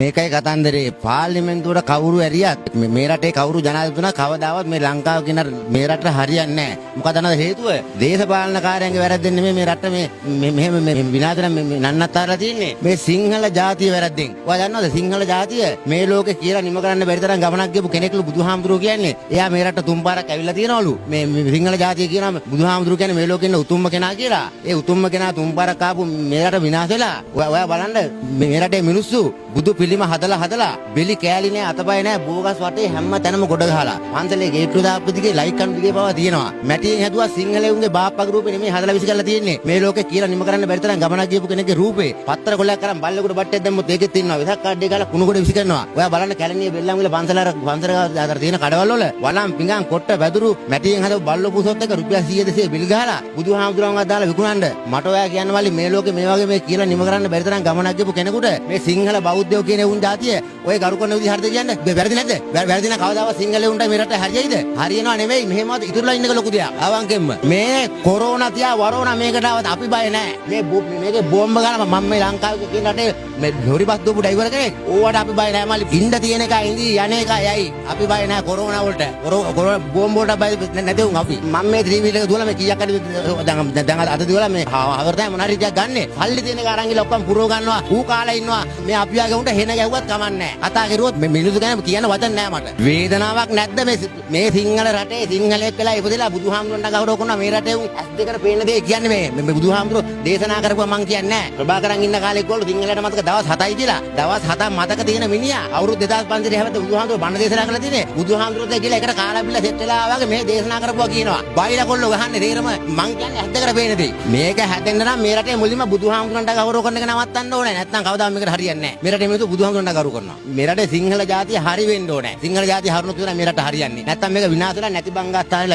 මේකයි කතන්දරේ පාර්ලිමේන්තුවට කවුරු ඇරියත් මේ රටේ කවුරු ජනාධිපතිතුමා කවදාවත් මේ ලංකාව කියන මේ රටට හරියන්නේ නැහැ. මොකද අනද හේතුව දේශපාලනකාරයන්ගේ වැරද්දෙන් නෙමෙයි මේ රට මේ විනාශ වෙන මේ නන්නත්තරලා තියෙන්නේ. මේ සිංහල ජාතිය වැරද්දෙන්. ඔයා දන්නවද සිංහල ජාතිය මේ ලෝකේ කියලා නිම කරන්න බැරි තරම් ගමනක් ගියපු කෙනෙක්ලු බුදුහාමුදුරුවෝ කියන්නේ. එයා මේ රට තුන් පාරක් ඇවිල්ලා තියෙනවලු. මේ සිංහල ජාතිය කියනම බුදුහාමුදුරුවෝ කියන්නේ මේ ලෝකේ ඉන්න උතුම්ම කෙනා කියලා. ඒ උතුම්ම කෙනා තුන් පාරක් ආපු මේ රට විනාශ වෙලා. ඔයා බලන්න මේ රටේ මිනිස්සු බුදු පිළිම හදලා බෙලි කෑලි නෑ අතපය නෑ බෝගස් වටේ හැම තැනම ගොඩ ගහලා පන්සලේ ගේට්ටුව දාපු දිගේ ලයිට් කණු දිගේ පවා තියෙනවා මැටියෙන් හැදුවා සිංහලෙවුන්ගේ බාප්පගේ රූපේ නෙමෙයි හදලා විසි කරලා තියෙන්නේ මේ ලෝකේ කියලා නිම කරන්න බැරි තරම් ගමනක් ගියපු කෙනෙක්ගේ රූපේ පත්තර කොලයක් කරන් බල්ලෙකුට බට්ටයක් දැම්මොත් ඒකෙත් ඉන්නවා වෙසක් කාඩ් එක ගාලා කුණු කොට විසි කරනවා ඔයා බලන්න කැලණියේ බෙල්ලන් වල පන්සල අතර තියෙන කඩවල වල වලම් පිඟන් කොට්ට වැදුරු මැටියෙන් හදපු බල්ලෝ පුසොත් එක රුපියල් 100 200 බිල් ගහලා බුදුහාමුදුරන්වත් දාලා විකුණන්න මට ඔයා කියන්න වලි මේ ලෝකේ මේ වගේ මේ කියලා නිම කරන්න බැරි තරම් ගමනක් ගියපු කෙනෙකුට මේ සිංහල බෞද්ධයෝ කියන උන් ජාතිය ඔය ගරු කරන විදිහ හරිද කියන්නේ වැරදි නැද්ද වැරදි නම් කවදාවත් සිංහලෙන්ට මේ රට හරියයිද හරියනවා නෙමෙයි මෙහෙමවත් ඉතුරුලා ඉන්නක ලොකු දෙයක් අවංකෙන්ම මේ කොරෝනා තියා වරෝනා මේකට આવත් අපි බය නැහැ මේකේ බෝම්බ ගාලා මම මේ ලංකාවේ කියන රටේ මේ හොරිපත් දුපු ඩ්‍රයිවර් කෙනෙක් ඕවට අපි බය නැහැ මල්ලි ඉන්න තියෙන එක ඉඳි යන එක යයි අපි බය නැහැ කොරෝනා වලට කොරෝනා බෝම්බ වලට බය නැති උන් අපි මම මේ ත්‍රිවිල් එක දුවලා මේ කීයක් හරි දැන් අද දුවලා මේ හවරතේ මොනාරි ටිකක් ගන්නෙ සල්ලි තියෙන එක අරන් ගිහලා ඔක්කොම පුරව ගන්නවා ඌ කාලා ඉන්නවා මේ අපි ආගේ උන්ට හෙන ගැහුවත් කමන්නේ කතා කරුවොත් මිනිස්සු ගැන කියන වචන නෑ මට වේදනාවක් නැද්ද මේ සිංහල රටේ සිංහලෙක් වෙලා ඉපදලා බුදුහාමුදුරන්ට ගෞරව කරනවා මේ රටේ උන් ඇස් දෙකට පේන දේ කියන්නේ මේ බුදුහාමුදුරෝ දේශනා කරපුවා මං කියන්නේ නෑ ප්‍රභාකරන් ඉන්න කාලේ ගෝල් සිංහලට මතක දවස් 7යි කියලා දවස් 7ක් මතක තියෙන මිනිහා අවුරුදු 2500 හැමත බුදුහාමුදුරෝ බණ දේශනා කරලා තියෙන්නේ බුදුහාමුදුරෝත් කියලා එකට කාලා බිල්ල සෙට් වෙලා වගේ මේ දේශනා කරපුවා කියනවා බයිලා කොල්ලෝ ගහන්නේ තේරම මං කියන්නේ ඇස් දෙකට පේන දේ මේක හැදෙන්න නම් මේ රටේ මුලින්ම බුදුහාමුදුරන්ට ගෞරව කරන එක නවත්තන්න ඕනේ නැත්නම් කවදාම මේකට හරියන්නේ නෑ මේ රටේ මිනිස්සු බුදුහාමුදුරන්ට ගෞරව කරනවා මේ රටේ සිංහල ජාතිය හරි වෙන්න ඕනේ. සිංහල ජාතිය හරිනොත් විතරයි මේ රට හරියන්නේ. නැත්තම් මේක විනාශ වෙලා නැති බංගස්ථානේ